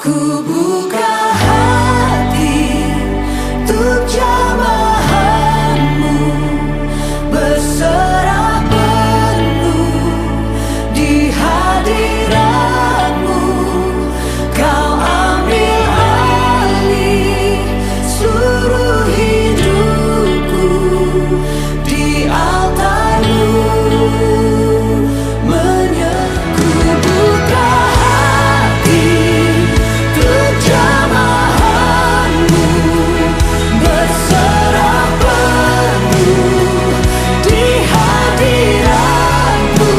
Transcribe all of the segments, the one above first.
Ku buka hati untuk jamahanmu, berserah penuh di hadiratmu. Kau ambil alih seluruh hidupku di altarmu. Ku buka hati untuk jamahanmu, berserah penuh di hadiratmu.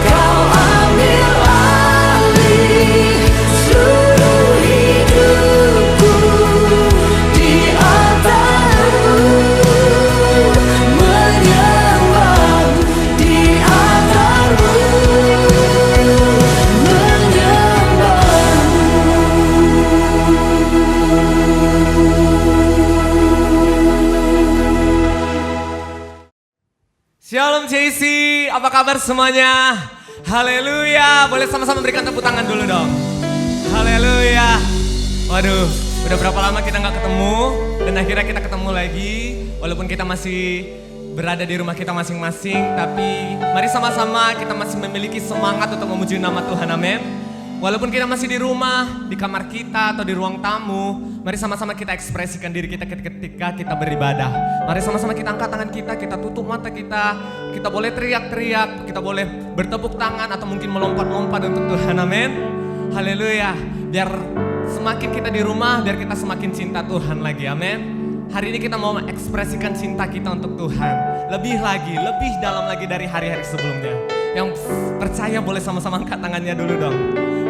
Kau ambil alih seluruh hidupku di altarmu, menyembahmu di altarmu, Shalom JC, apa kabar semuanya? Haleluya, boleh sama-sama berikan tepuk tangan dulu dong. Haleluya. Waduh, udah berapa lama kita gak ketemu, dan akhirnya kita ketemu lagi. Walaupun kita masih berada di rumah kita masing-masing, tapi mari sama-sama kita masih memiliki semangat untuk memuji nama Tuhan, amin. Walaupun kita masih di rumah, di kamar kita atau di ruang tamu, mari sama-sama kita ekspresikan diri kita ketika kita beribadah. Mari sama-sama kita angkat tangan kita tutup mata kita boleh teriak-teriak, kita boleh bertepuk tangan atau mungkin melompat-lompat untuk Tuhan, amin. Haleluya, biar semakin kita di rumah, biar kita semakin cinta Tuhan lagi, amin. Hari ini kita mau mengekspresikan cinta kita untuk Tuhan. Lebih lagi, lebih dalam lagi dari hari-hari sebelumnya. Yang percaya boleh sama-sama angkat tangannya dulu dong.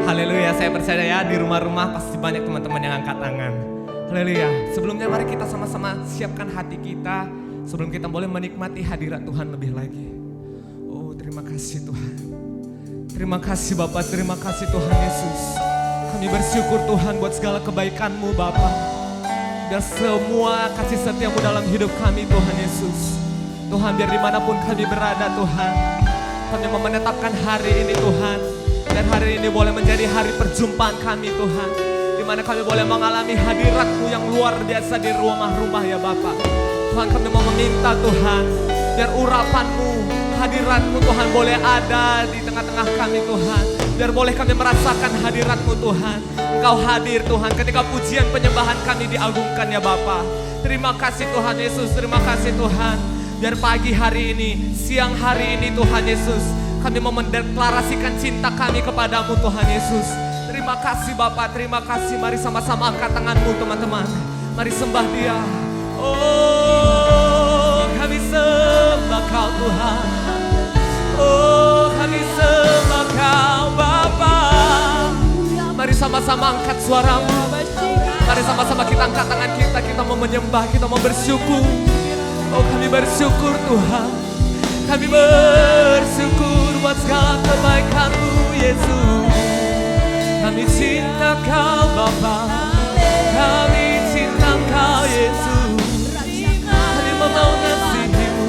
Haleluya, saya percaya ya di rumah-rumah pasti banyak teman-teman yang angkat tangan. Haleluya, sebelumnya mari kita sama-sama siapkan hati kita sebelum kita boleh menikmati hadirat Tuhan lebih lagi. Oh, terima kasih Tuhan. Terima kasih Bapak, terima kasih Tuhan Yesus. Kami bersyukur Tuhan buat segala kebaikan-Mu Bapak. Dan semua kasih setia-Mu dalam hidup kami Tuhan Yesus. Tuhan, biar dimanapun kami berada Tuhan, kami mau menetapkan hari ini Tuhan. Dan hari ini boleh menjadi hari perjumpaan kami Tuhan, di mana kami boleh mengalami hadirat-Mu yang luar biasa di rumah-rumah ya Bapak. Tuhan, kami mau meminta Tuhan, biar urapan-Mu, hadirat-Mu Tuhan boleh ada di tengah-tengah kami Tuhan. Biar boleh kami merasakan hadirat-Mu Tuhan. Engkau hadir Tuhan ketika pujian penyembahan kami diagungkan ya Bapak. Terima kasih Tuhan Yesus, terima kasih Tuhan. Biar pagi hari ini, siang hari ini Tuhan Yesus, kami mau mendeklarasikan cinta kami kepadamu Tuhan Yesus. Terima kasih Bapak, terima kasih. Mari sama-sama angkat tanganmu teman-teman. Mari sembah Dia. Oh, kami sembah Kau Tuhan. Oh, kami sembah Kau Bapa. Mari sama-sama angkat suaramu. Mari sama-sama kita angkat tangan kita mau menyembah, kita mau bersyukur. Oh, kami bersyukur Tuhan. Kami bersyukur buat segala kebaikan-Mu Yesus. Kami cinta Kau Bapa, kami cinta Kau Yesus. Kami mau mengasihi-Mu,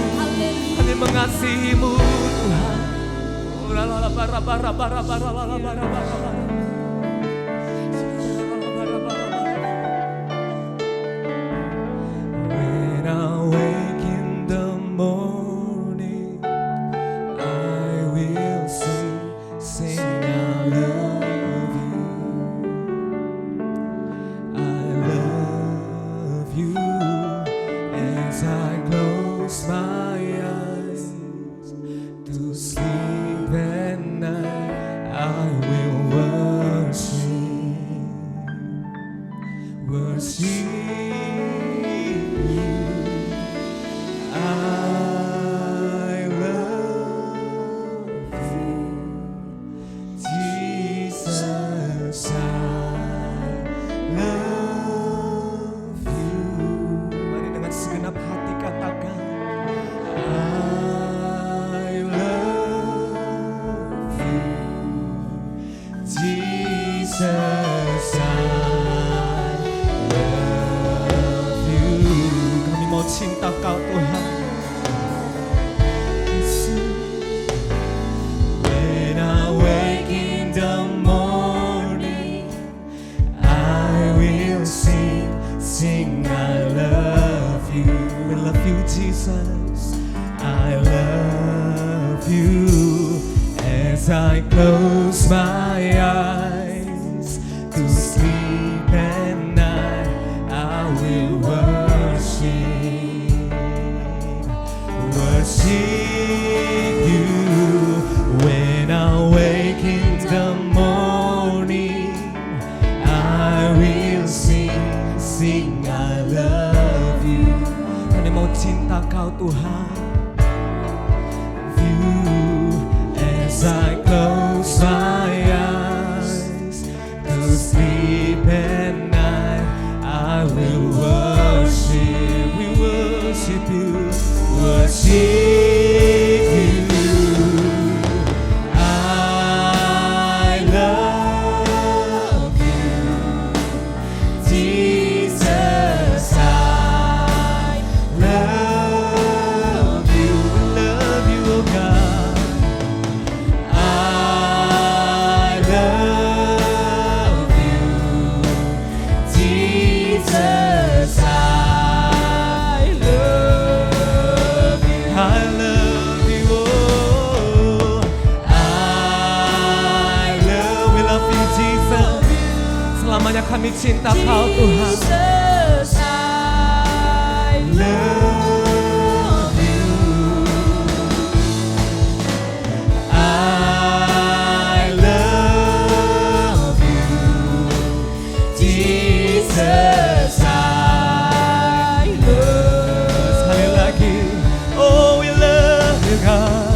kami mengasihi-Mu Tuhan. When I wake in the morning, I will sing I love you. I love you as I close my eyes to sleep at night. I will worship you. I love you, Jesus. I love you. Mari dengan segenap hati katakan, I love you, Jesus. I love you. Kami mau cinta Kau Tuhan. When I wake in the morning, I close my eyes to sleep at night, I will worship you. When I wake in the morning, I will sing I love you. Kami mau cinta Kau Tuhan. As I close my eyes to sleep at night, I will worship. We worship you, worship you. I love you, Jesus. I love you, oh God. Selamanya kami cinta Kau Tuhan. Jesus, I love you. I love you, Jesus. I love. Sekali lagi, oh we love you God.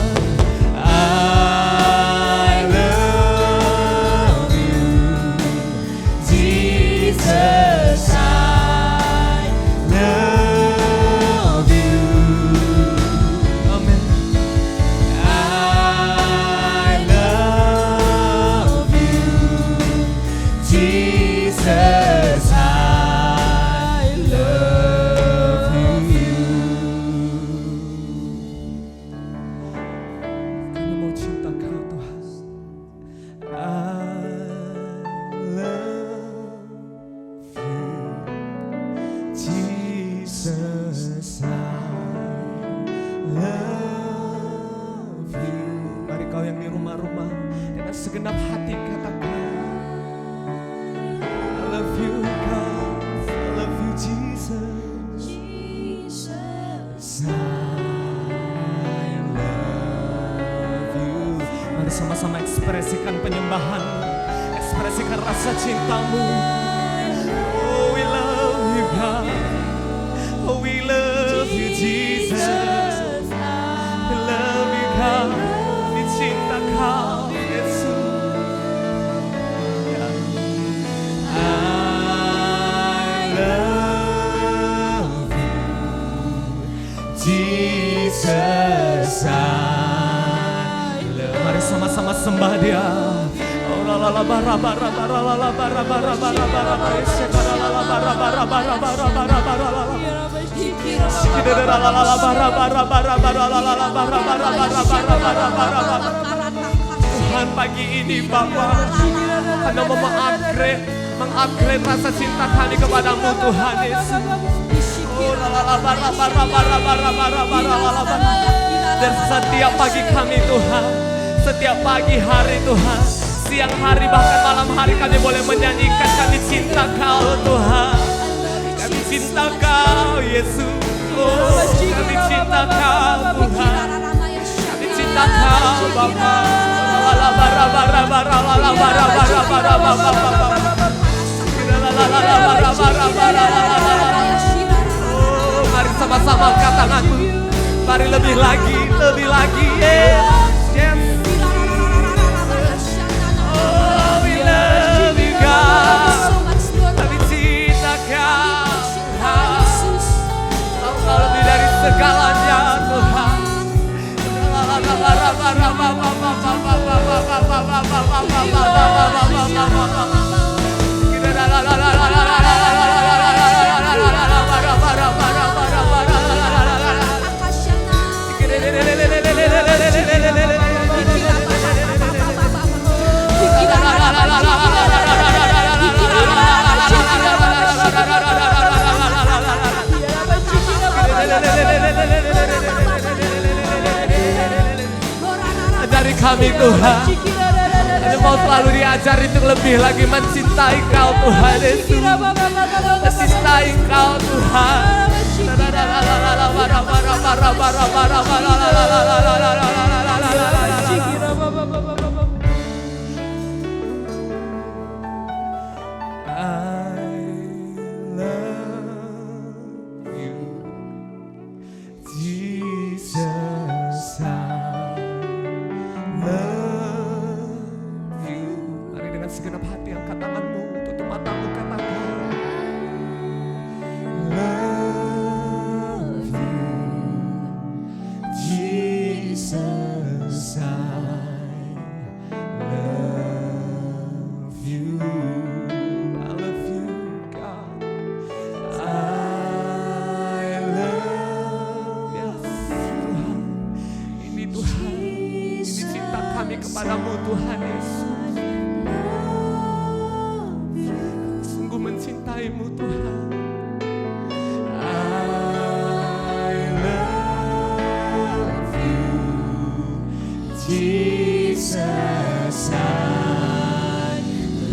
Jesus, I love you. Amen. I love you, Jesus. I love you. Kami mau cinta Kau Tuhan. Jesus, I love you. Mari kau yang di rumah-rumah dengan segenap hati katakan, I love you God, I love you Jesus. Jesus, I love you. Mari sama-sama ekspresikan penyembahan, ekspresikan rasa cintamu. Oh we love you God. Oh, we love you, Jesus. We love you, God. We cinta Kau, Yesus. I love you, Jesus. I love. Mari sama-sama sembah Dia. Oh, la la la bara bara bara la la bara bara bara bara bara bara la bara bara bara bara bara bara la. Tuhan pagi ini Bapa, Anda mau mengupgrade rasa cinta kami kepadamu Tuhan Yesus. Dan setiap pagi kami Tuhan, setiap pagi hari Tuhan, siang hari bahkan malam hari kami boleh menyanyikan kami cinta Kau Tuhan. Kami cinta Kau Yesus. Oh, kami cinta Kau Tuhan. Kami cinta Kau Bapa. Oh, mari sama-sama angkat tanganmu. Mari lebih lagi, lebih lagi. Yes, yes. Oh, we love you God. Kami cinta Kau. Kau lebih dari segalanya Tuhan. Dari kami Tuhan, Engkau selalu diajar untuk lebih lagi mencintai Kau Tuhan Yesus. Mencintai Kau Tuhan. Segenap hati angkat tanganmu, tutup matamu, katakan love you, Jesus, I love you, God, I love, yes Tuhan, ini Tuhan, ini cinta kami kepadamu Tuhan Yesus. Mencintaimu Tuhan. I love you, Jesus, I love you.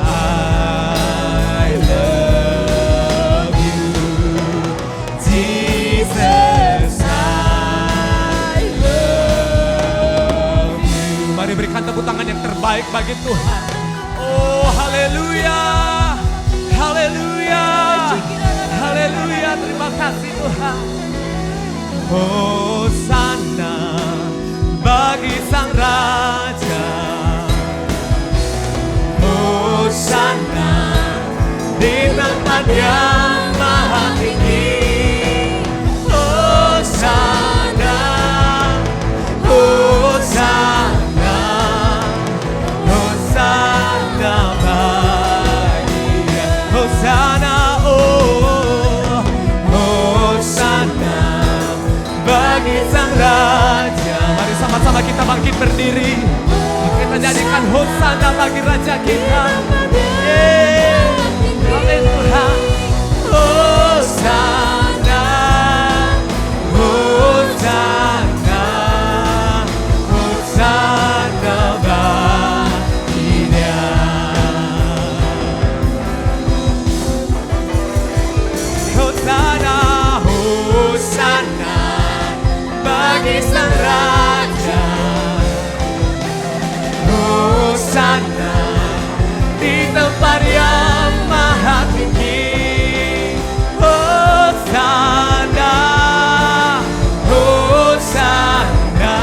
I love you, Jesus. Tepuk tangan yang terbaik bagi Tuhan. Oh haleluya, haleluya, haleluya, terima kasih Tuhan. Hosana bagi Sang Raja, Hosana di tempat yang maha tinggi, Hosana, Hosana. Hosana, oh, Hosana bagi Sang Raja. Mari sama-sama kita bangkit berdiri. Kita nyanyikan Hosana bagi Raja kita. Amin Tuhan. Hosana, Hosana, Hosana bagi Dia. Hosana, Hosana bagi Sang Raja. Hosana di tempat yang maha tinggi. Hosana, Hosana,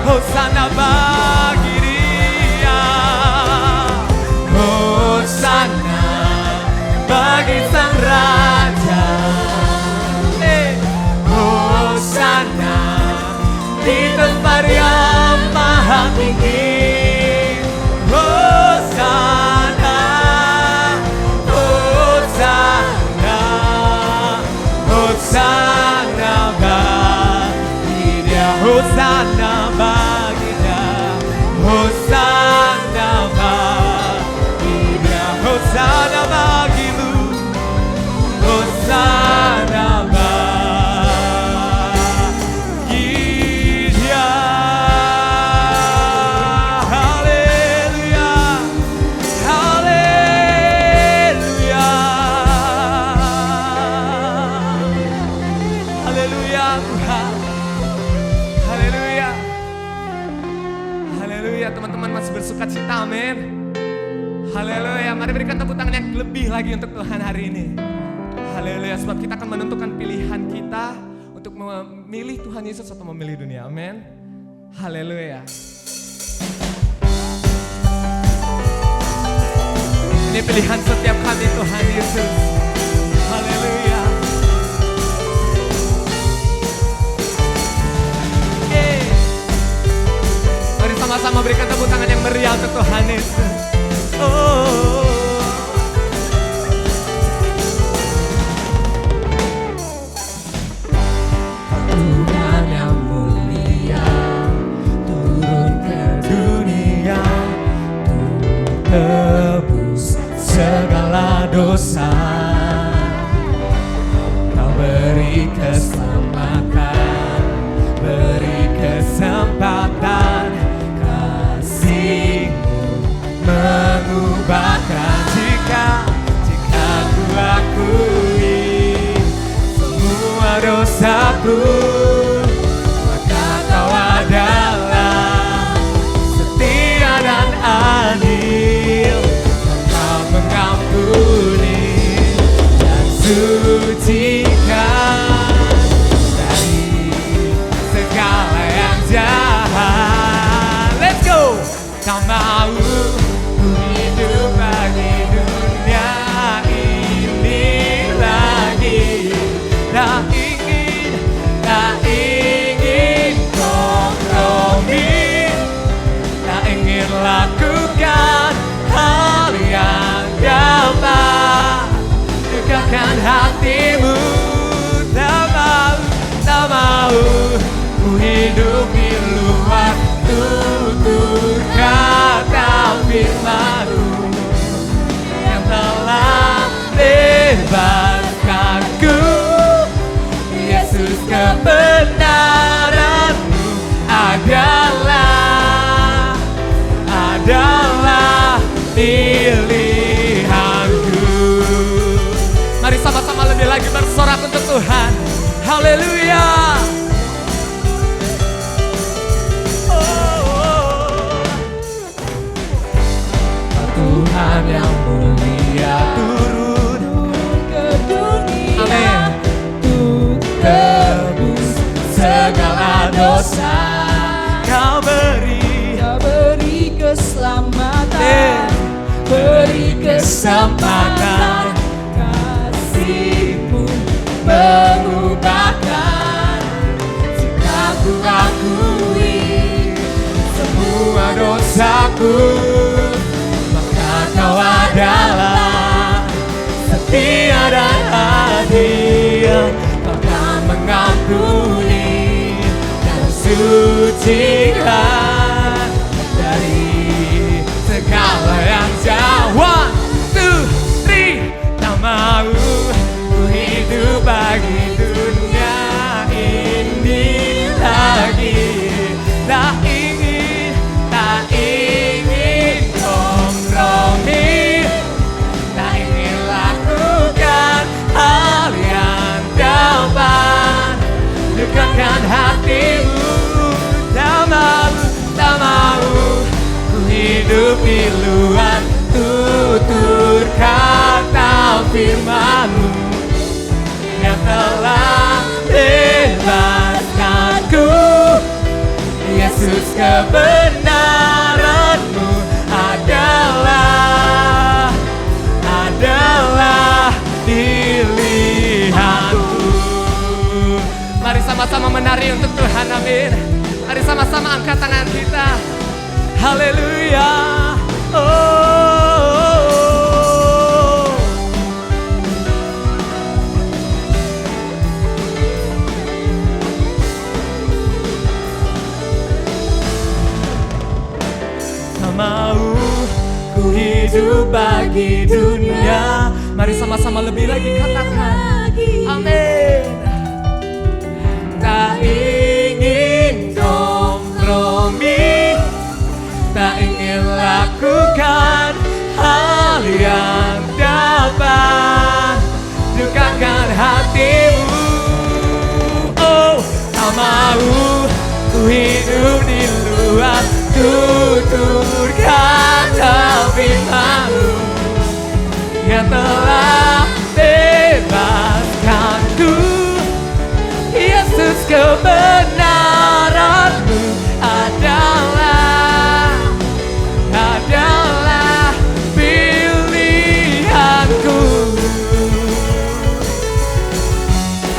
Hosana bagi Dia. Hosana bagi Sang Raja. Hosana di tempat yang maha tinggi. Hosana, Hosana, Hosana bagi Dia. Hosana bagi Dia. Hosana bagi Dia. Hosana bagimu. Hosana bagi Dia. Haleluya, haleluya. sukacita, amin. Haleluya, mari berikan tepuk tangan yang lebih lagi untuk Tuhan hari ini. Haleluya, sebab kita akan menentukan pilihan kita untuk memilih Tuhan Yesus atau memilih dunia, amin. Haleluya. Ini pilihan setiap kami Tuhan Yesus. Haleluya. Mari sama-sama berikan tepuk tangan yang meriah untuk Tuhan Yesus. Oh. Tuhan yang mulia turun ke dunia untuk tebus segala dosa. Kau beri keselamatan, beri kesempatan, kasih-Mu mengubahkan. Jika ku akui semua dosaku, maka Kau adalah setia dan adil. Kau mengampuni dan sucikan dari segala yang jahat. Let's go. Kau mau ku hidup bagi dunia ini lagi. Tak ingin kompromi, tak ingin lakukan hal yang dapat dekatkan hatimu. Tak mau ku hidup di luar tutur kata firman-Mu yang telah bebaskanku. Yesus, kebenaran-Mu adalah pilihanku. Mari sama-sama lebih lagi bersorak untuk Tuhan. Haleluya. Tuhan yang mulia turun ke dunia. Amin. Untuk tebus segala dosa. Kau beri keselamatan, beri kesempatan, kasih-Mu mengubahkan. Jika ku akui semua dosaku, Kau adalah setia dan adil. Kau akan mengampuni dan sucikan dari segala yang jahat. 1, 2, 3. Tak mau ku hidup bagi dunia ini lagi. Tak ingin kompromi, tak ingin lakukan hal yang dapat dekatkan hatimu. Tak mau ku hidup di luar tutur kata firman-Mu yang telah bebaskanku. Yesus, kebenaran-Mu adalah pilihanku. Mari sama-sama menari untuk Tuhan, amin. Mari sama-sama angkat tangan kita. Haleluya. Tak mau ku hidup bagi dunia. Mari sama-sama lebih lagi katakan, amin. Tak ingin kompromi, tak ingin lakukan hal yang dapat dekatkan hatimu. Oh, tak mau ku hidup di luar tutur kata pilihanku. Yesus, kebenaranmu adalah pilihanku.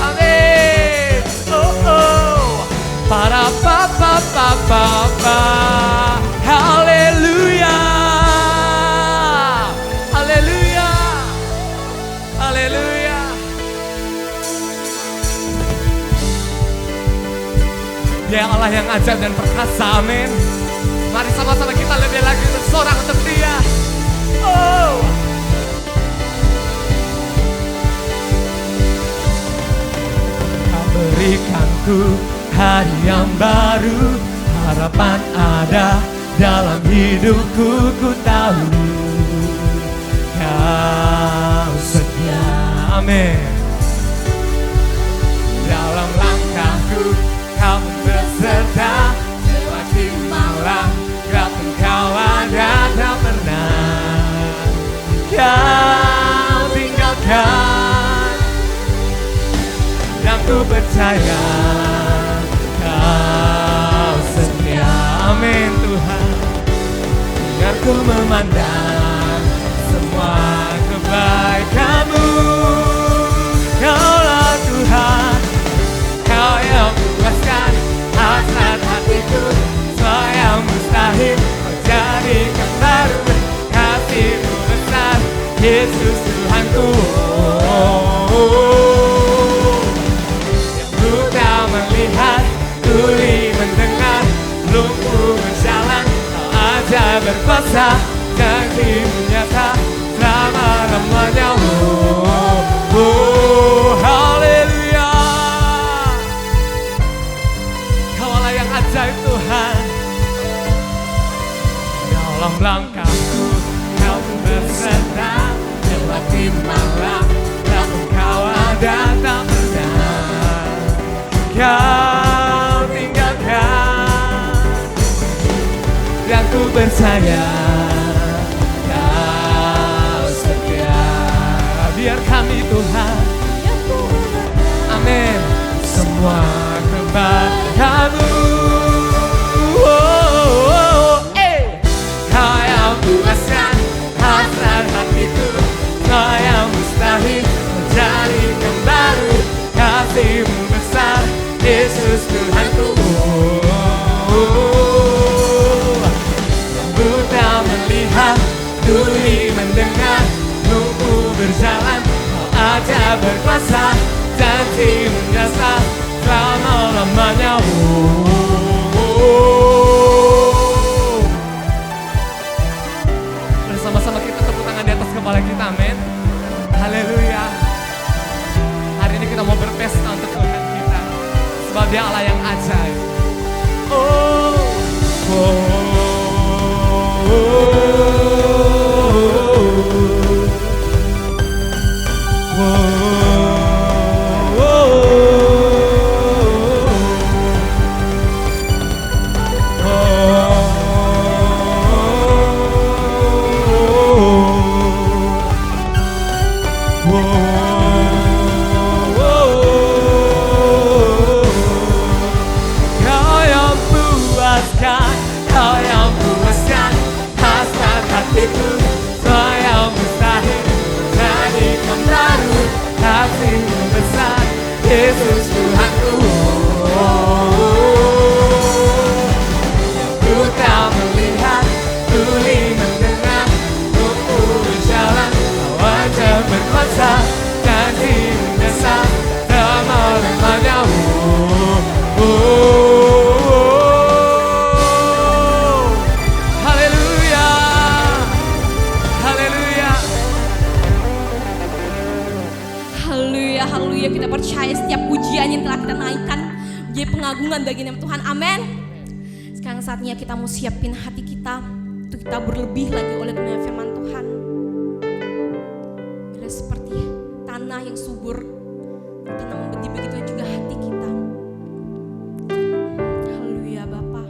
Amin. Para papa. Haleluya. Haleluya. Haleluya. Dia Allah yang ajaib dan perkasa, amin. Mari sama-sama kita lebih lagi bersorak untuk Dia. Oh. Kau berikanku hari yang baru, harapan ada dalam hidupku. Ku tahu Kau setia, amin. Dalam langkahku Kau berserta, lewati malam gelap Kau ada, tak pernah Kau tinggalkan. Dan ku percaya Kau setia, amin Tuhan. Biar ku memandang semua kebaikan-Mu. Kaulah Tuhan, Kau yang puaskan hasrat hatiku. Semua yang mustahil Kau jadikan baru. Kasih-Mu besar, Yesus Tuhanku. Yang buta melihat, tuli mendengar, lumpuh berjalan, Kau ajaib berkuasa. Janji-Mu nyata selama-lamanya. Haleluya. Kaulah yang ajaib Tuhan. Dalam langkahku Kau berserta, lewati malam namun Kau ada, tak pernah Kau tinggalkan. Dan ku percaya Kau setia. Biar kami Tuhan, amin, semua kebaikan-Mu. Kau yang puaskan hasrat hatiku. Kau yang mustahil menjadikan baru. Kasih-Mu besar, Yesus Tuhanku. Yang buta melihat, tuli mendengar, lumpuh berjalan, Kau ajaib berkuasa. Janji-Mu nyata selama-lamanya. Bersama-sama kita tepuk tangan di atas kepala kita, amin. Haleluya. Hari ini kita mau berpesta untuk Tuhan kita, sebab Dia Allah yang ajaib. Kau yang puaskan hasrat hatiku. Semua yang mustahil jadikan baru. Kasih-Mu besar, Yesus Tuhanku. Yang buta melihat, tuli mendengar, lumpuh berjalan, Kau ajaib berkuasa. Janji-Mu besar selama-lamanya. Haleluya, kita percaya setiap pujian yang telah kita naikkan menjadi pengagungan bagi nama Tuhan, amin. Sekarang saatnya kita mau siapin hati kita untuk kita berlebih lagi oleh kebenaran firman Tuhan. Bila seperti tanah yang subur, tanah membeti, begitu juga hati kita. Haleluya Bapa.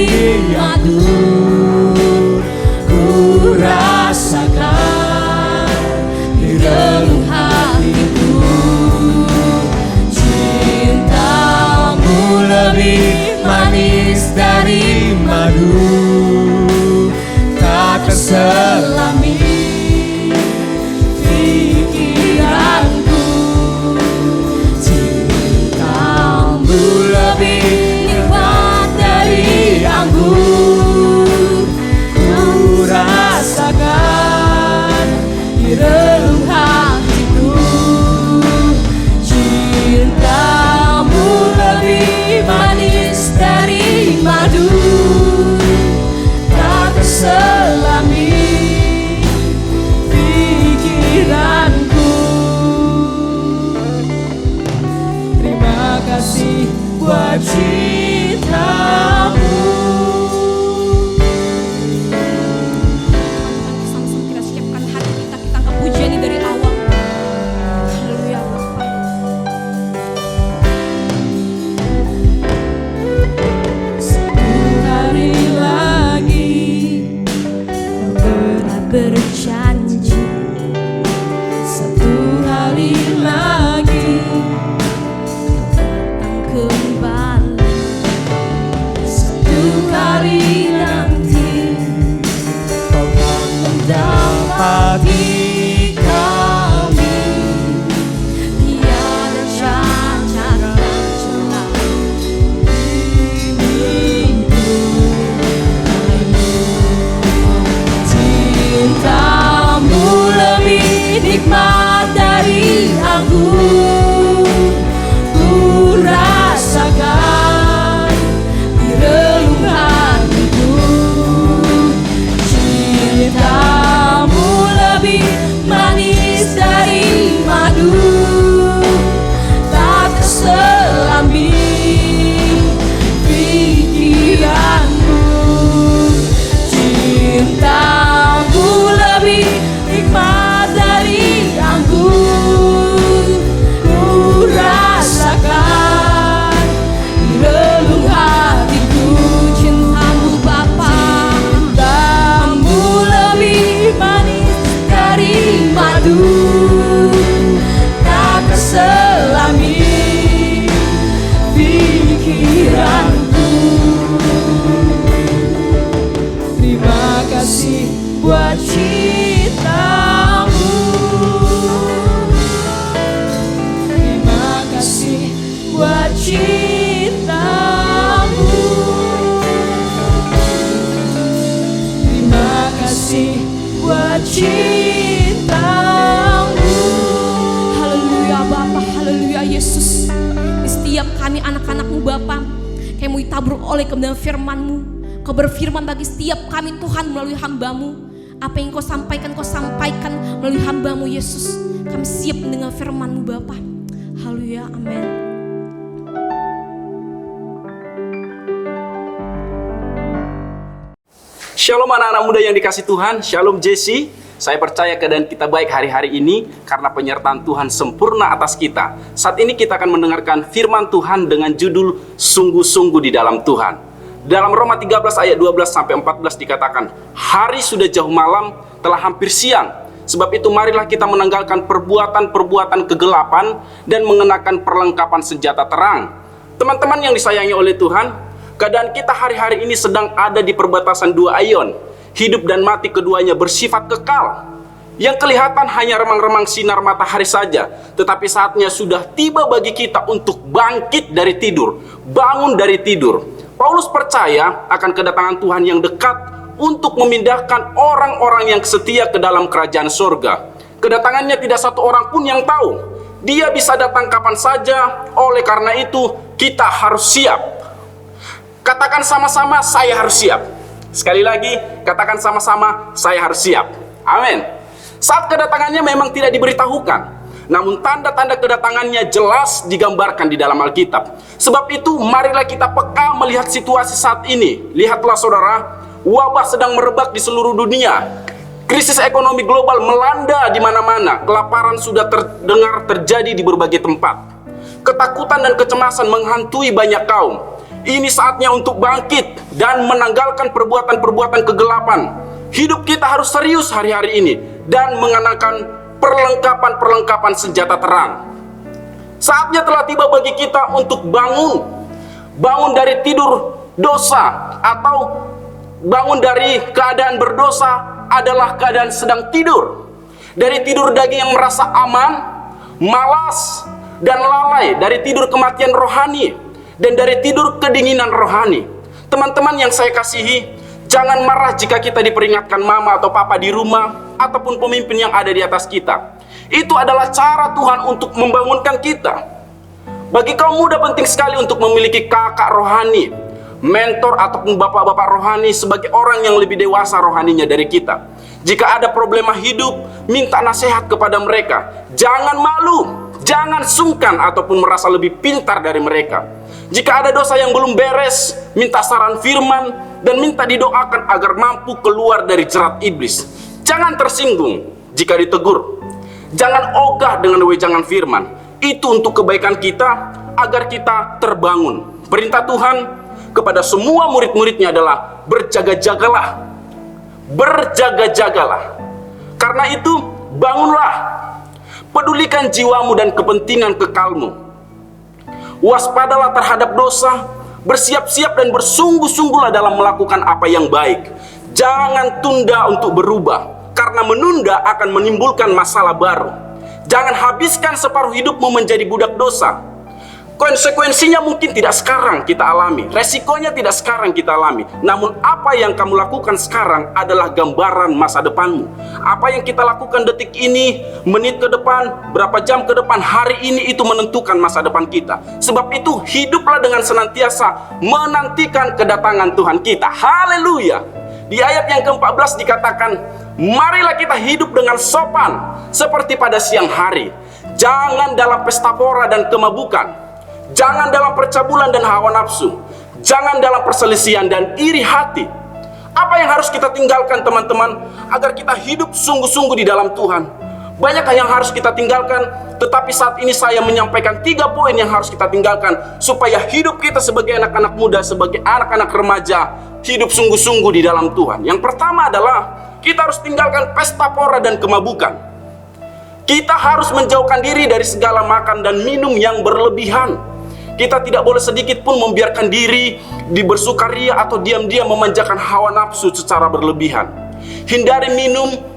lebih madu. Ku rasakan di relung hatiku, cintamu lebih manis dari madu. Tak terselami pikiranku, cintamu lebih nikmat dari anggur. Ku rasakan di relung hatiku, cintamu lebih manis dari madu. Tak terselami pikiranku. Terima kasih buat cintamu. Sama-sama kita siapkan hati kita angkat pujian ini dari awal. Haleluya Bapa. Satu hari lagi berat berjanji, satu hari lagi datang kembali, satu hari nanti kau akan mendapati kami. Tiada cacat dan celah dirimu. Cintamu lebih nikmat dari anggur. Ku rasakan di relung hatiku, cintamu lebih manis dari madu. Tak terselami pikiranku, cintamu lebih nikmat dari anggur. Ku rasakan di relung hatiku, cintamu Bapa, cintamu lebih manis dari madu. Tak terselami pikiranku. Terima kasih buat cintamu. Terima kasih buat cintamu. Terima kasih buat cintamu. Haleluya Bapa, haleluya Yesus. Di setiap kami anak-anak-Mu Bapa, kami ditabur oleh kebenaran firman-Mu. Kau berfirman bagi setiap kami Tuhan melalui hamba-Mu. Apa yang Kau sampaikan melalui hamba-Mu Yesus. Kami siap mendengar firman-Mu Bapa. Haleluya, amin. Shalom anak-anak muda yang dikasih Tuhan, Shalom Jesse. Saya percaya keadaan kita baik hari-hari ini karena penyertaan Tuhan sempurna atas kita. Saat ini kita akan mendengarkan firman Tuhan dengan judul Sungguh-sungguh di dalam Tuhan. Dalam Roma 13 ayat 12-14 dikatakan, hari sudah jauh malam, telah hampir siang. Sebab itu marilah kita menanggalkan perbuatan-perbuatan kegelapan dan mengenakan perlengkapan senjata terang. Teman-teman yang disayangi oleh Tuhan, keadaan kita hari-hari ini sedang ada di perbatasan dua ion. Hidup dan mati keduanya bersifat kekal. Yang kelihatan hanya remang-remang sinar matahari saja, tetapi saatnya sudah tiba bagi kita untuk bangkit dari tidur, bangun dari tidur. Paulus percaya akan kedatangan Tuhan yang dekat untuk memindahkan orang-orang yang setia ke dalam kerajaan surga. Kedatangannya tidak satu orang pun yang tahu. Dia bisa datang kapan saja, oleh karena itu kita harus siap. Katakan sama-sama, saya harus siap. Sekali lagi, katakan sama-sama, saya harus siap. Amin. Saat kedatangannya memang tidak diberitahukan, namun tanda-tanda kedatangannya jelas digambarkan di dalam Alkitab. Sebab itu marilah kita peka melihat situasi saat ini. Lihatlah saudara, wabah sedang merebak di seluruh dunia. Krisis ekonomi global melanda di mana-mana. Kelaparan sudah terdengar terjadi di berbagai tempat. Ketakutan dan kecemasan menghantui banyak kaum. Ini saatnya untuk bangkit dan menanggalkan perbuatan-perbuatan kegelapan. Hidup kita harus serius hari-hari ini dan mengenakan perlengkapan-perlengkapan senjata terang. Saatnya telah tiba bagi kita untuk bangun. Bangun dari tidur dosa, atau bangun dari keadaan berdosa adalah keadaan sedang tidur. Dari tidur daging yang merasa aman, malas, dan lalai. Dari tidur kematian rohani, dan dari tidur kedinginan rohani. Teman-teman yang saya kasihi, jangan marah jika kita diperingatkan mama atau papa di rumah, ataupun pemimpin yang ada di atas kita. Itu adalah cara Tuhan untuk membangunkan kita. Bagi kaum muda penting sekali untuk memiliki kakak rohani, mentor ataupun bapak-bapak rohani sebagai orang yang lebih dewasa rohaninya dari kita. Jika ada problema hidup, minta nasihat kepada mereka. Jangan malu, jangan sungkan ataupun merasa lebih pintar dari mereka. Jika ada dosa yang belum beres, minta saran firman dan minta didoakan agar mampu keluar dari jerat iblis. Jangan tersinggung jika ditegur. Jangan ogah dengan wejangan firman. Itu untuk kebaikan kita, agar kita terbangun. Perintah Tuhan kepada semua murid-muridnya adalah berjaga-jagalah. Berjaga-jagalah. Karena itu, bangunlah. Pedulikan jiwamu dan kepentingan kekalmu. Waspadalah terhadap dosa. Bersiap-siap dan bersungguh-sungguhlah dalam melakukan apa yang baik. Jangan tunda untuk berubah. Karena menunda akan menimbulkan masalah baru. Jangan habiskan separuh hidupmu menjadi budak dosa. Konsekuensinya mungkin tidak sekarang kita alami. Resikonya tidak sekarang kita alami. Namun apa yang kamu lakukan sekarang adalah gambaran masa depanmu. Apa yang kita lakukan detik ini, menit ke depan, berapa jam ke depan, hari ini, itu menentukan masa depan kita. Sebab itu hiduplah dengan senantiasa menantikan kedatangan Tuhan kita. Haleluya. Di ayat yang ke-14 dikatakan, marilah kita hidup dengan sopan seperti pada siang hari. Jangan dalam pesta pora dan kemabukan. Jangan dalam percabulan dan hawa nafsu. Jangan dalam perselisihan dan iri hati. Apa yang harus kita tinggalkan, teman-teman, agar kita hidup sungguh-sungguh di dalam Tuhan? Banyak yang harus kita tinggalkan, tetapi saat ini saya menyampaikan 3 poin yang harus kita tinggalkan supaya hidup kita sebagai anak-anak muda, sebagai anak-anak remaja, hidup sungguh-sungguh di dalam Tuhan. Yang pertama adalah kita harus tinggalkan pesta pora dan kemabukan. Kita harus menjauhkan diri dari segala makan dan minum yang berlebihan. Kita tidak boleh sedikit pun membiarkan diri bersukaria atau diam-diam memanjakan hawa nafsu secara berlebihan. Hindari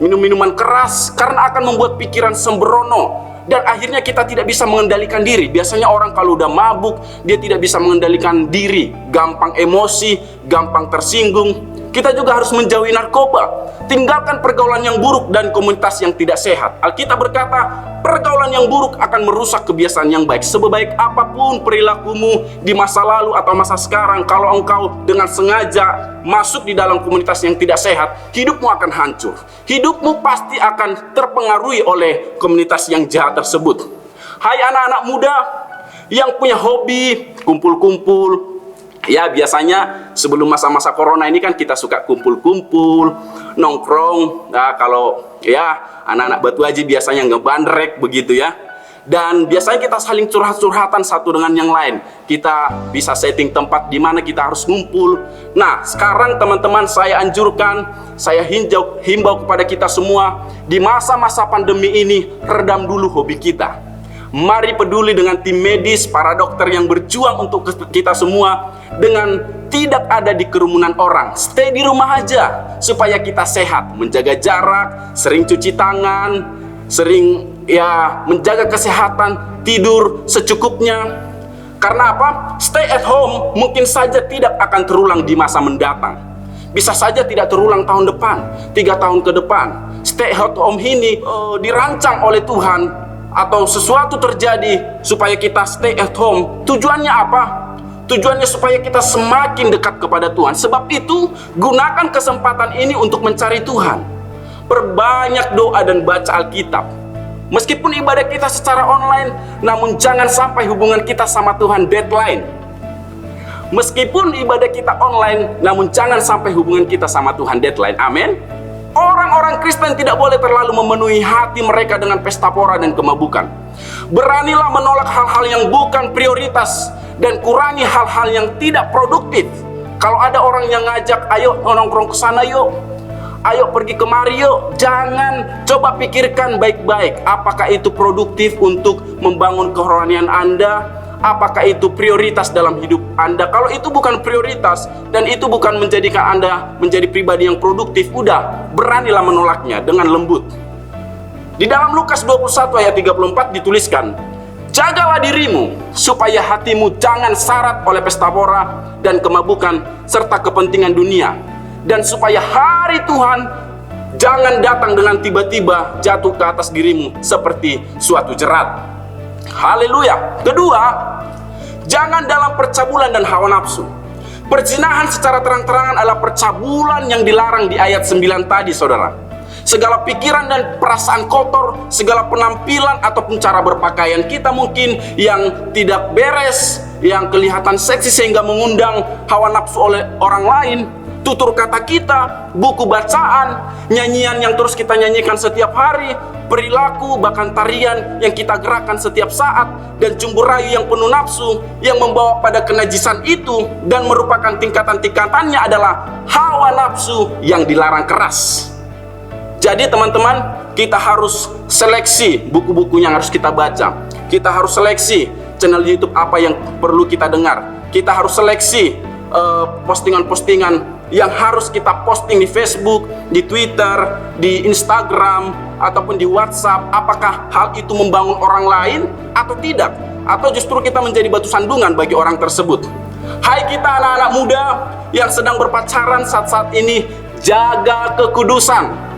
minuman keras karena akan membuat pikiran sembrono dan akhirnya kita tidak bisa mengendalikan diri. Biasanya orang kalau udah mabuk, dia tidak bisa mengendalikan diri, gampang emosi, gampang tersinggung. Kita juga harus menjauhi narkoba. Tinggalkan pergaulan yang buruk dan komunitas yang tidak sehat. Alkitab berkata, pergaulan yang buruk akan merusak kebiasaan yang baik. Sebaik apapun perilakumu di masa lalu atau masa sekarang, kalau engkau dengan sengaja masuk di dalam komunitas yang tidak sehat, hidupmu akan hancur. Hidupmu pasti akan terpengaruhi oleh komunitas yang jahat tersebut. Hai anak-anak muda yang punya hobi kumpul-kumpul. Ya, biasanya sebelum masa-masa corona ini kan kita suka kumpul-kumpul, nongkrong. Nah, kalau ya anak-anak Batu Haji biasanya ngebandrek begitu ya. Dan biasanya kita saling curhat-curhatan satu dengan yang lain. Kita bisa setting tempat di mana kita harus ngumpul. Nah, sekarang teman-teman saya anjurkan, saya himbau kepada kita semua, di masa-masa pandemi ini redam dulu hobi kita. Mari peduli dengan tim medis, para dokter yang berjuang untuk kita semua dengan tidak ada di kerumunan orang. Stay di rumah aja supaya kita sehat, menjaga jarak, sering cuci tangan, sering ya menjaga kesehatan, tidur secukupnya. Karena apa? Stay at home mungkin saja tidak akan terulang di masa mendatang. Bisa saja tidak terulang tahun depan, 3 tahun ke depan. Stay at home ini dirancang oleh Tuhan, atau sesuatu terjadi supaya kita stay at home. Tujuannya apa? Tujuannya supaya kita semakin dekat kepada Tuhan. Sebab itu, gunakan kesempatan ini untuk mencari Tuhan. Perbanyak doa dan baca Alkitab. Meskipun ibadah kita secara online, namun jangan sampai hubungan kita sama Tuhan deadline. Meskipun ibadah kita online, namun jangan sampai hubungan kita sama Tuhan deadline. Amin. Orang-orang Kristen tidak boleh terlalu memenuhi hati mereka dengan pesta pora dan kemabukan. Beranilah menolak hal-hal yang bukan prioritas dan kurangi hal-hal yang tidak produktif. Kalau ada orang yang ngajak, ayo nongkrong ke sana yuk, ayo pergi kemari yuk, jangan, coba pikirkan baik-baik, apakah itu produktif untuk membangun kerohanian Anda, apakah itu prioritas dalam hidup Anda. Kalau itu bukan prioritas dan itu bukan menjadikan Anda menjadi pribadi yang produktif, udah, beranilah menolaknya dengan lembut. Di dalam Lukas 21 ayat 34 dituliskan, jagalah dirimu supaya hatimu jangan syarat oleh pesta pora dan kemabukan serta kepentingan dunia, dan supaya hari Tuhan jangan datang dengan tiba-tiba jatuh ke atas dirimu seperti suatu jerat. Haleluya. Kedua, jangan dalam percabulan dan hawa nafsu. Perzinahan secara terang-terangan adalah percabulan yang dilarang di ayat 9 tadi, saudara. Segala pikiran dan perasaan kotor, segala penampilan ataupun cara berpakaian kita mungkin yang tidak beres, yang kelihatan seksi sehingga mengundang hawa nafsu oleh orang lain, tutur kata kita, buku bacaan, nyanyian yang terus kita nyanyikan setiap hari, perilaku bahkan tarian yang kita gerakkan setiap saat, dan jumbo rayu yang penuh nafsu yang membawa pada kenajisan itu dan merupakan tingkatan-tingkatannya adalah hawa nafsu yang dilarang keras. Jadi teman-teman, kita harus seleksi buku-buku yang harus kita baca. Kita harus seleksi channel YouTube apa yang perlu kita dengar. Kita harus seleksi postingan-postingan yang harus kita posting di Facebook, di Twitter, di Instagram, ataupun di WhatsApp. Apakah hal itu membangun orang lain atau tidak? Atau justru kita menjadi batu sandungan bagi orang tersebut? Hai kita anak-anak muda yang sedang berpacaran saat-saat ini, jaga kekudusan.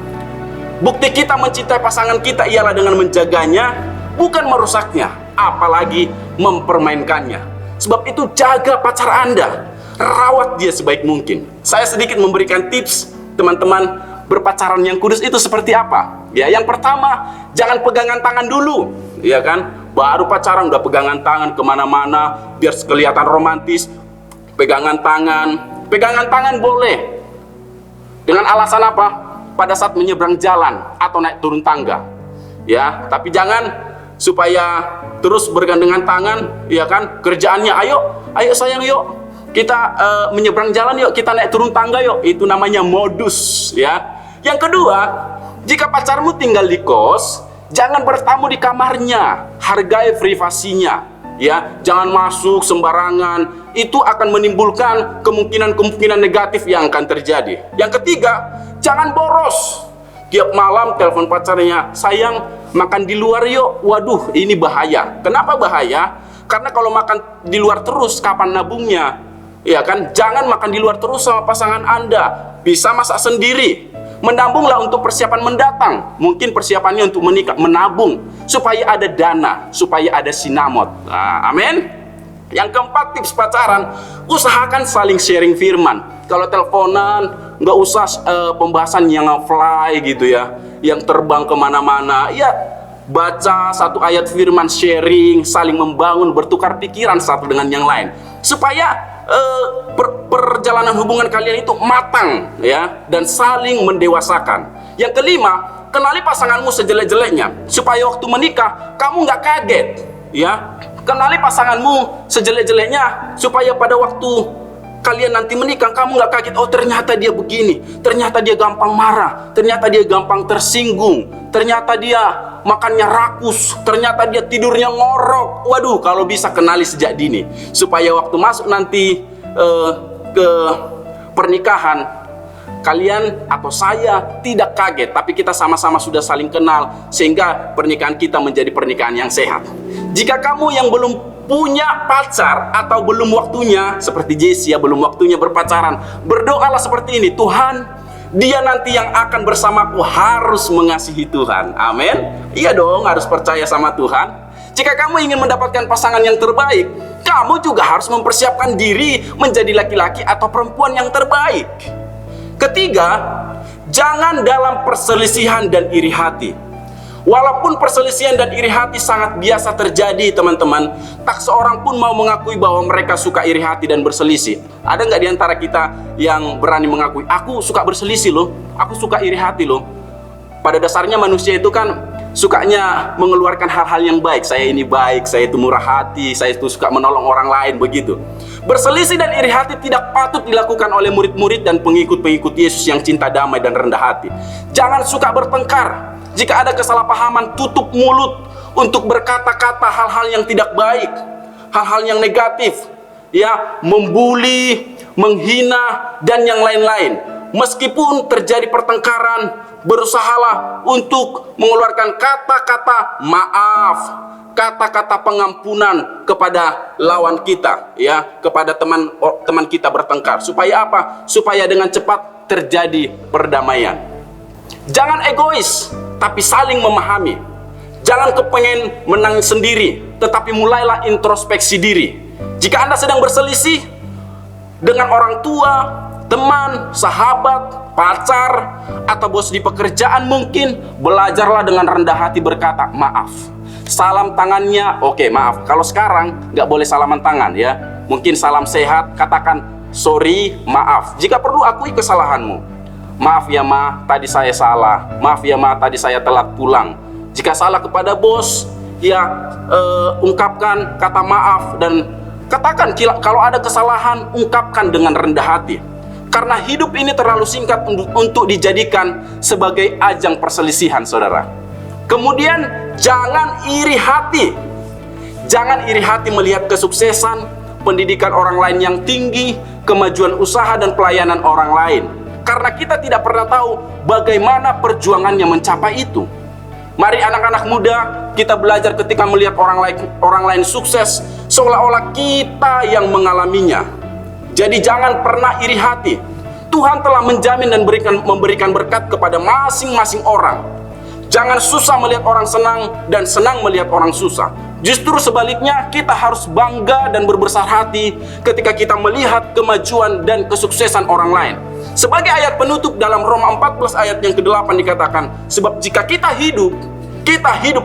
Bukti kita mencintai pasangan kita ialah dengan menjaganya, bukan merusaknya, apalagi mempermainkannya. Sebab itu jaga pacar Anda, rawat dia sebaik mungkin. Saya sedikit memberikan tips teman-teman berpacaran yang kudus itu seperti apa. Ya, yang pertama, jangan pegangan tangan dulu, ya kan? Baru pacaran udah pegangan tangan kemana-mana, biar kelihatan romantis. Pegangan tangan boleh. Dengan alasan apa? Pada saat menyeberang jalan atau naik turun tangga, ya. Tapi jangan supaya terus bergandengan tangan, ya kan? Kerjaannya, ayo sayang yuk, kita menyeberang jalan yuk, kita naik turun tangga yuk. Itu namanya modus, ya. Yang kedua, jika pacarmu tinggal di kos, jangan bertamu di kamarnya, hargai privasinya, ya. Jangan masuk sembarangan, itu akan menimbulkan kemungkinan negatif yang akan terjadi. Yang ketiga, jangan boros. Tiap malam telepon pacarnya, sayang makan di luar yuk. Waduh, ini bahaya. Kenapa bahaya? Karena kalau makan di luar terus, kapan nabungnya? Ya kan? Jangan makan di luar terus sama pasangan Anda. Bisa masak sendiri. Menabunglah untuk persiapan mendatang. Mungkin persiapannya untuk menikah, menabung supaya ada dana, supaya ada sinamot. Nah, amin. Yang keempat, tips pacaran, usahakan saling sharing firman. Kalau teleponan, nggak usah pembahasan yang fly gitu ya, yang terbang kemana-mana. Ya, baca satu ayat firman, sharing, saling membangun, bertukar pikiran satu dengan yang lain, supaya perjalanan hubungan kalian itu matang, ya, dan saling mendewasakan. Yang kelima, kenali pasanganmu sejelek-jeleknya, supaya waktu menikah kamu nggak kaget, ya. Kenali pasanganmu sejelek-jeleknya supaya pada waktu kalian nanti menikah kamu nggak kaget, oh ternyata dia begini, ternyata dia gampang marah, ternyata dia gampang tersinggung, ternyata dia makannya rakus, ternyata dia tidurnya ngorok. Waduh, kalau bisa kenali sejak dini supaya waktu masuk nanti ke pernikahan kalian atau saya tidak kaget, tapi kita sama-sama sudah saling kenal sehingga pernikahan kita menjadi pernikahan yang sehat. Jika kamu yang belum punya pacar atau belum waktunya, seperti Jessie ya, belum waktunya berpacaran, berdoalah seperti ini, Tuhan, dia nanti yang akan bersamaku harus mengasihi Tuhan. Amin. Iya dong, harus percaya sama Tuhan. Jika kamu ingin mendapatkan pasangan yang terbaik, kamu juga harus mempersiapkan diri menjadi laki-laki atau perempuan yang terbaik. Ketiga, jangan dalam perselisihan dan iri hati. Walaupun perselisihan dan iri hati sangat biasa terjadi teman-teman, tak seorang pun mau mengakui bahwa mereka suka iri hati dan berselisih. Ada nggak di antara kita yang berani mengakui, aku suka berselisih loh, aku suka iri hati loh. Pada dasarnya manusia itu kan sukanya mengeluarkan hal-hal yang baik. Saya ini baik, saya itu murah hati, saya itu suka menolong orang lain, begitu. Berselisih dan iri hati tidak patut dilakukan oleh murid-murid dan pengikut-pengikut Yesus yang cinta damai dan rendah hati. Jangan suka bertengkar. Jika ada kesalahpahaman, tutup mulut untuk berkata-kata hal-hal yang tidak baik, hal-hal yang negatif, ya, membuli, menghina, dan yang lain-lain. Meskipun terjadi pertengkaran, berusahalah untuk mengeluarkan kata-kata maaf, kata-kata pengampunan kepada lawan kita, ya, kepada teman kita bertengkar. Supaya apa? Supaya dengan cepat terjadi perdamaian. Jangan egois, tapi saling memahami. Jangan kepengen menang sendiri, tetapi mulailah introspeksi diri. Jika Anda sedang berselisih dengan orang tua, teman, sahabat, pacar, atau bos di pekerjaan mungkin, belajarlah dengan rendah hati berkata maaf. Salam tangannya, oke, maaf. Kalau sekarang nggak boleh salaman tangan, ya. Mungkin salam sehat, katakan sorry, maaf. Jika perlu akui kesalahanmu. Maaf ya ma, tadi saya salah. Maaf ya ma, tadi saya telat pulang. Jika salah kepada bos, ya ungkapkan kata maaf dan katakan kalau ada kesalahan, ungkapkan dengan rendah hati. Karena hidup ini terlalu singkat untuk dijadikan sebagai ajang perselisihan, saudara. Kemudian jangan iri hati. Jangan iri hati melihat kesuksesan, pendidikan orang lain yang tinggi, kemajuan usaha dan pelayanan orang lain. Karena kita tidak pernah tahu bagaimana perjuangannya mencapai itu. Mari anak-anak muda, kita belajar ketika melihat orang lain sukses, seolah-olah kita yang mengalaminya. Jadi jangan pernah iri hati. Tuhan telah menjamin dan memberikan berkat kepada masing-masing orang. Jangan susah melihat orang senang dan senang melihat orang susah. Justru sebaliknya, kita harus bangga dan berbesar hati ketika kita melihat kemajuan dan kesuksesan orang lain. Sebagai ayat penutup dalam Roma 14 ayat yang ke-8 dikatakan, sebab jika kita hidup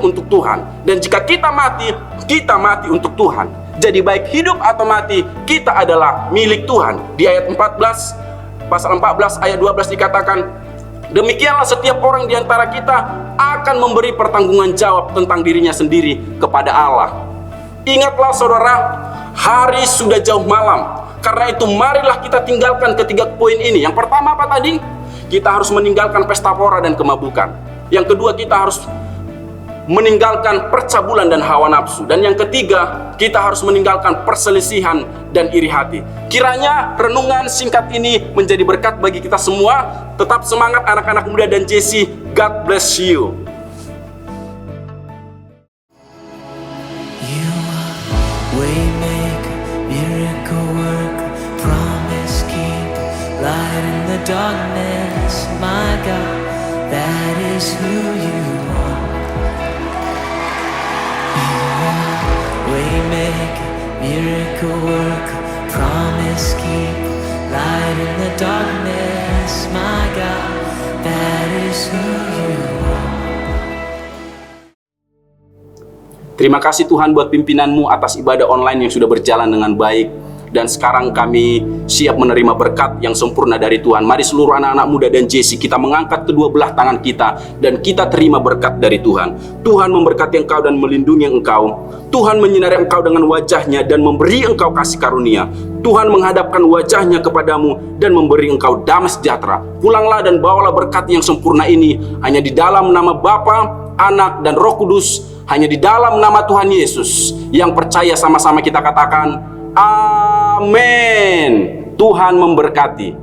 untuk Tuhan, dan jika kita mati untuk Tuhan. Jadi baik hidup atau mati, kita adalah milik Tuhan. Di ayat 14, pasal 14 ayat 12 dikatakan, demikianlah setiap orang di antara kita akan memberi pertanggungan jawab tentang dirinya sendiri kepada Allah. Ingatlah saudara, hari sudah jauh malam. Karena itu marilah kita tinggalkan ketiga poin ini. Yang pertama apa tadi? Kita harus meninggalkan pesta pora dan kemabukan. Yang kedua, kita harus meninggalkan percabulan dan hawa nafsu. Dan yang ketiga, kita harus meninggalkan perselisihan dan iri hati. Kiranya renungan singkat ini menjadi berkat bagi kita semua. Tetap semangat anak-anak muda dan Jesse. God bless you. You are waymaker, miracle worker, promise keeper, light in the darkness, my God, that is who you are. Waymaker, miracle worker, promise keeper, light in the darkness, my God, that is who you are. Terima kasih Tuhan buat pimpinanmu atas ibadah online yang sudah berjalan dengan baik. Dan sekarang kami siap menerima berkat yang sempurna dari Tuhan. Mari seluruh anak-anak muda dan Jesse, kita mengangkat kedua belah tangan kita dan kita terima berkat dari Tuhan. Tuhan memberkati engkau dan melindungi engkau. Tuhan menyinari engkau dengan wajahnya dan memberi engkau kasih karunia. Tuhan menghadapkan wajahnya kepadamu dan memberi engkau damai sejahtera. Pulanglah dan bawalah berkat yang sempurna ini hanya di dalam nama Bapa, Anak, dan Roh Kudus, hanya di dalam nama Tuhan Yesus. Yang percaya sama-sama kita katakan, amin. Tuhan memberkati.